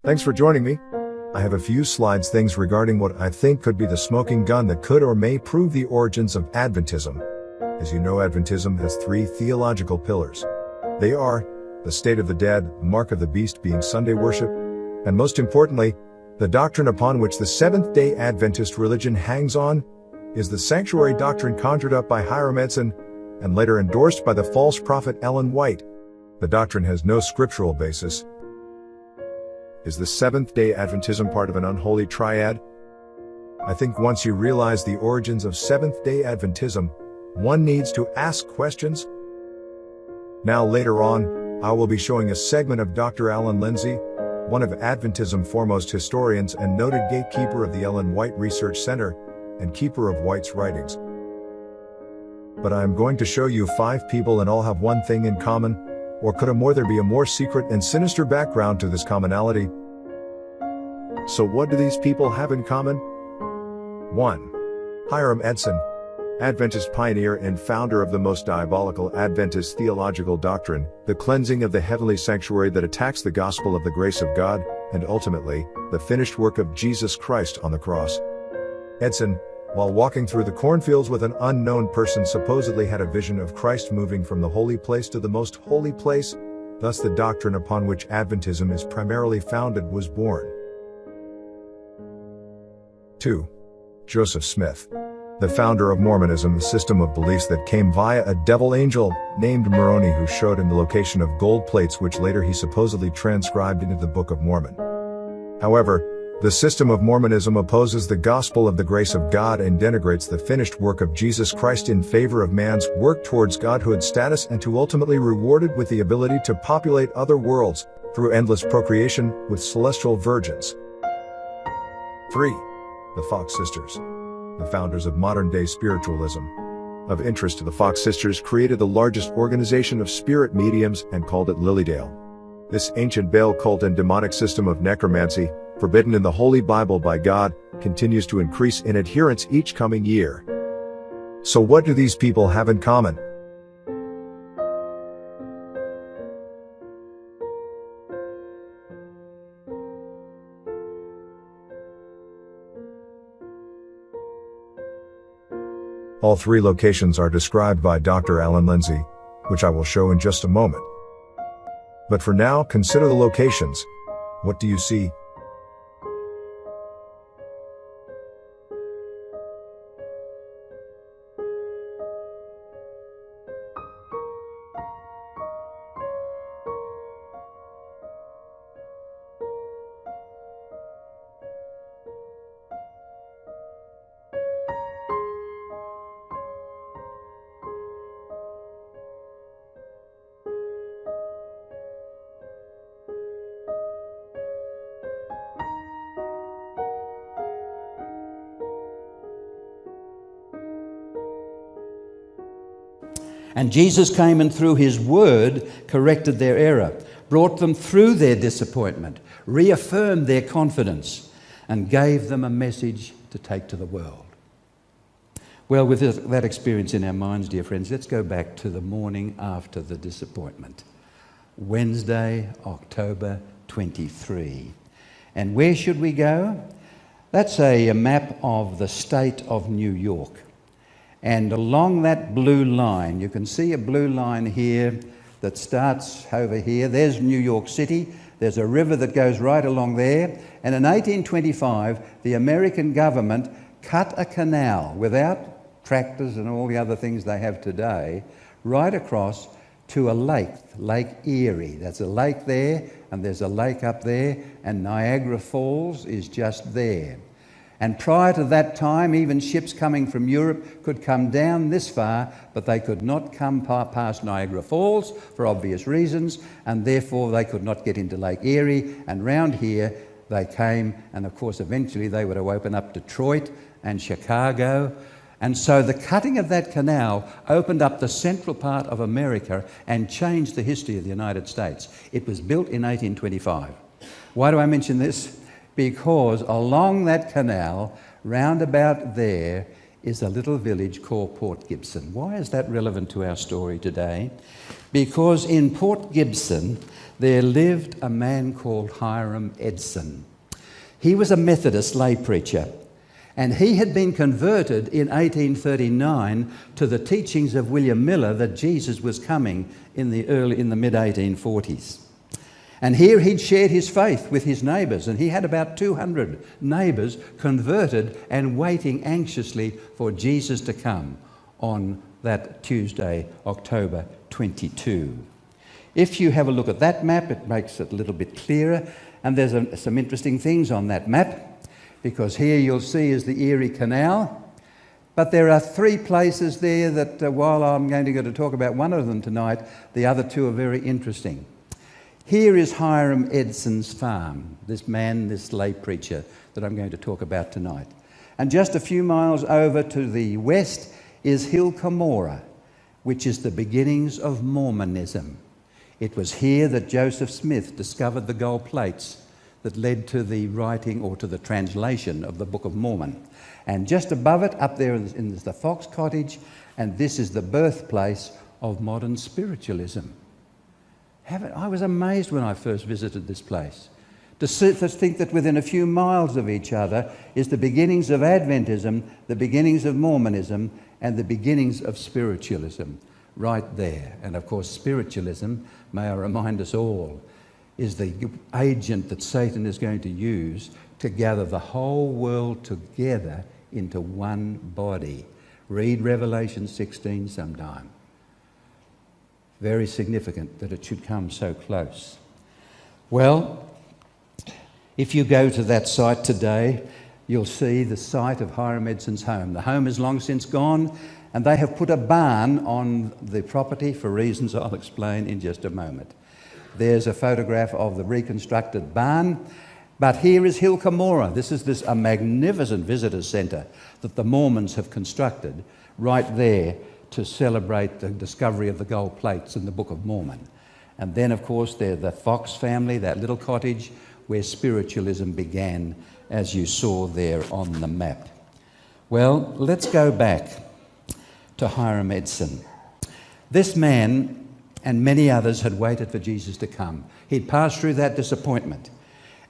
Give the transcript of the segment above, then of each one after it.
Thanks for joining me. I have a few things regarding what I think could be the smoking gun that could or may prove the origins of Adventism. As you know, Adventism has three theological pillars. They are the state of the dead, the mark of the beast being Sunday worship, and most importantly, the doctrine upon which the Seventh-day Adventist religion hangs on is the sanctuary doctrine conjured up by Hiram Edson and later endorsed by the false prophet Ellen White. The doctrine has no scriptural basis. Is the Seventh-day Adventism part of an unholy triad? I think once you realize the origins of Seventh-day Adventism, one needs to ask questions. Now later on, I will be showing a segment of Dr. Alan Lindsay, one of Adventism's foremost historians and noted gatekeeper of the Ellen White Research Center, and keeper of White's writings. But I am going to show you 5 people and all have one thing in common, or could there be a more secret and sinister background to this commonality? So what do these people have in common? 1. Hiram Edson, Adventist pioneer and founder of the most diabolical Adventist theological doctrine, the cleansing of the heavenly sanctuary that attacks the gospel of the grace of God, and ultimately, the finished work of Jesus Christ on the cross. Edson, while walking through the cornfields with an unknown person, supposedly had a vision of Christ moving from the holy place to the most holy place. Thus the doctrine upon which Adventism is primarily founded was born. 2. Joseph Smith, the founder of Mormonism, a system of beliefs that came via a devil angel named Moroni who showed him the location of gold plates which later he supposedly transcribed into the Book of Mormon. However, the system of Mormonism opposes the gospel of the grace of God and denigrates the finished work of Jesus Christ in favor of man's work towards godhood status and to ultimately rewarded with the ability to populate other worlds through endless procreation with celestial virgins. 3. The Fox Sisters, the founders of modern-day spiritualism. Of interest to the Fox Sisters created the largest organization of spirit mediums and called it Lilydale. This ancient Baal cult and demonic system of necromancy, forbidden in the Holy Bible by God, continues to increase in adherents each coming year. So what do these people have in common? All 3 locations are described by Dr. Alan Lindsay, which I will show in just a moment. But for now, consider the locations. What do you see? And Jesus came and through his word corrected their error, brought them through their disappointment, reaffirmed their confidence, and gave them a message to take to the world. Well, with that experience in our minds, dear friends, let's go back to the morning after the disappointment. Wednesday, October 23. And where should we go? That's a map of the state of New York. And along that blue line, you can see a blue line here that starts over here. There's New York City. There's a river that goes right along there. And in 1825, the American government cut a canal without tractors and all the other things they have today, right across to a lake, Lake Erie. There's a lake there, and there's a lake up there, and Niagara Falls is just there. And prior to that time, even ships coming from Europe could come down this far, but they could not come past Niagara Falls for obvious reasons, and therefore they could not get into Lake Erie. And round here they came, and of course eventually they would have opened up Detroit and Chicago. And so the cutting of that canal opened up the central part of America and changed the history of the United States. It was built in 1825. Why do I mention this? Because along that canal, round about there, is a little village called Port Gibson. Why is that relevant to our story today? Because in Port Gibson there lived a man called Hiram Edson. He was a Methodist lay preacher, and he had been converted in 1839 to the teachings of William Miller that Jesus was coming in the mid-1840s. And here he'd shared his faith with his neighbours, and he had about 200 neighbours converted and waiting anxiously for Jesus to come on that Tuesday, October 22. If you have a look at that map, it makes it a little bit clearer, and there's some interesting things on that map, because here you'll see is the Erie Canal, but there are 3 places there that while I'm going to go to talk about one of them tonight, the other 2 are very interesting. Here is Hiram Edson's farm, this man, this lay preacher that I'm going to talk about tonight. And just a few miles over to the west is Hill Cumorah, which is the beginnings of Mormonism. It was here that Joseph Smith discovered the gold plates that led to the writing or to the translation of the Book of Mormon. And just above it, up there is the Fox Cottage, and this is the birthplace of modern spiritualism. I was amazed when I first visited this place to think that within a few miles of each other is the beginnings of Adventism, the beginnings of Mormonism, and the beginnings of spiritualism right there. And of course, spiritualism, may I remind us all, is the agent that Satan is going to use to gather the whole world together into one body. Read Revelation 16 sometime. Very significant that it should come so close. Well, if you go to that site today, you'll see the site of Hiram Edson's home. The home is long since gone, and they have put a barn on the property for reasons I'll explain in just a moment. There's a photograph of the reconstructed barn, but here is Hill Cumorah. This is a magnificent visitor centre that the Mormons have constructed right there to celebrate the discovery of the gold plates in the Book of Mormon. And then, of course, there's the Fox family, that little cottage where spiritualism began, as you saw there on the map. Well, let's go back to Hiram Edson. This man and many others had waited for Jesus to come. He'd passed through that disappointment.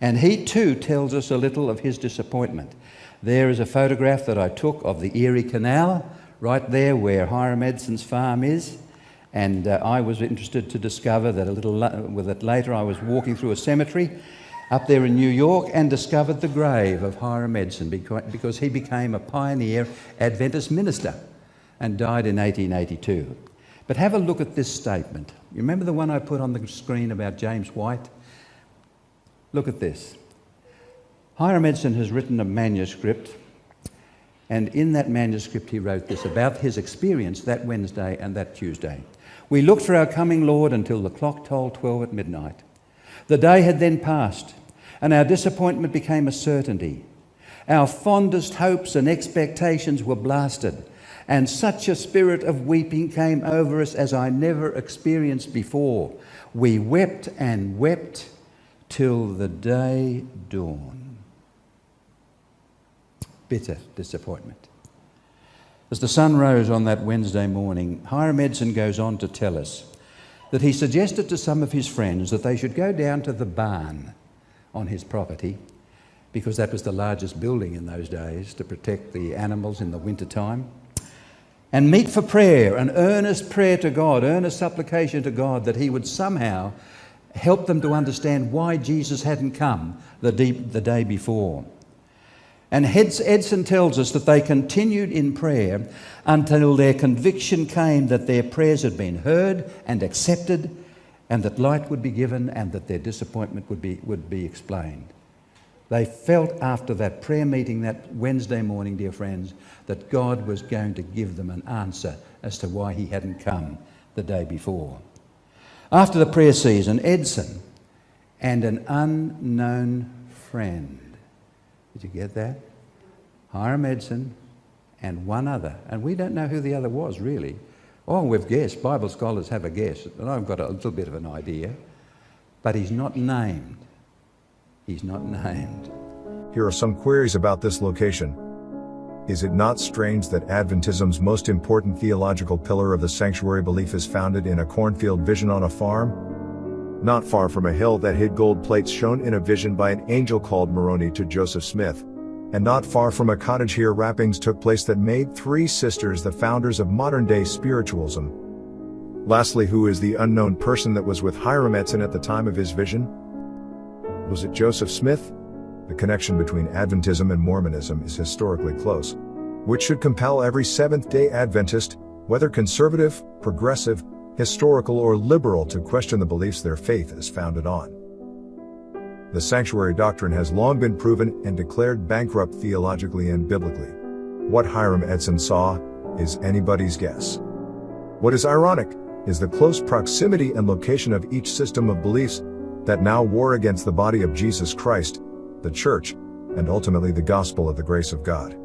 And he too tells us a little of his disappointment. There is a photograph that I took of the Erie Canal, right there where Hiram Edson's farm is. And I was interested to discover that later I was walking through a cemetery up there in New York and discovered the grave of Hiram Edson because he became a pioneer Adventist minister and died in 1882. But have a look at this statement. You remember the one I put on the screen about James White? Look at this. Hiram Edson has written a manuscript, and in that manuscript he wrote this about his experience that Wednesday and that Tuesday. We looked for our coming Lord until the clock tolled 12 at midnight. The day had then passed, and our disappointment became a certainty. Our fondest hopes and expectations were blasted, and such a spirit of weeping came over us as I never experienced before. We wept and wept till the day dawned. Bitter disappointment. As the sun rose on that Wednesday morning, Hiram Edson goes on to tell us that he suggested to some of his friends that they should go down to the barn on his property, because that was the largest building in those days to protect the animals in the winter time, and meet for prayer, an earnest prayer to God, earnest supplication to God that he would somehow help them to understand why Jesus hadn't come the day before. And Edson tells us that they continued in prayer until their conviction came that their prayers had been heard and accepted, and that light would be given and that their disappointment would be explained. They felt after that prayer meeting that Wednesday morning, dear friends, that God was going to give them an answer as to why he hadn't come the day before. After the prayer season, Edson and an unknown friend. Did you get that? Hiram Edson and one other. And we don't know who the other was, really. Oh, we've guessed. Bible scholars have a guess. And I've got a little bit of an idea. But he's not named. He's not named. Here are some queries about this location. Is it not strange that Adventism's most important theological pillar of the sanctuary belief is founded in a cornfield vision on a farm? Not far from a hill that hid gold plates shown in a vision by an angel called Moroni to Joseph Smith. And not far from a cottage here rappings took place that made three sisters the founders of modern-day spiritualism. Lastly, who is the unknown person that was with Hiram Edson at the time of his vision? Was it Joseph Smith? The connection between Adventism and Mormonism is historically close, which should compel every Seventh-day Adventist, whether conservative, progressive, historical, or liberal, to question the beliefs their faith is founded on. The sanctuary doctrine has long been proven and declared bankrupt theologically and biblically. What Hiram Edson saw is anybody's guess. What is ironic is the close proximity and location of each system of beliefs that now war against the body of Jesus Christ, the church, and ultimately the gospel of the grace of God.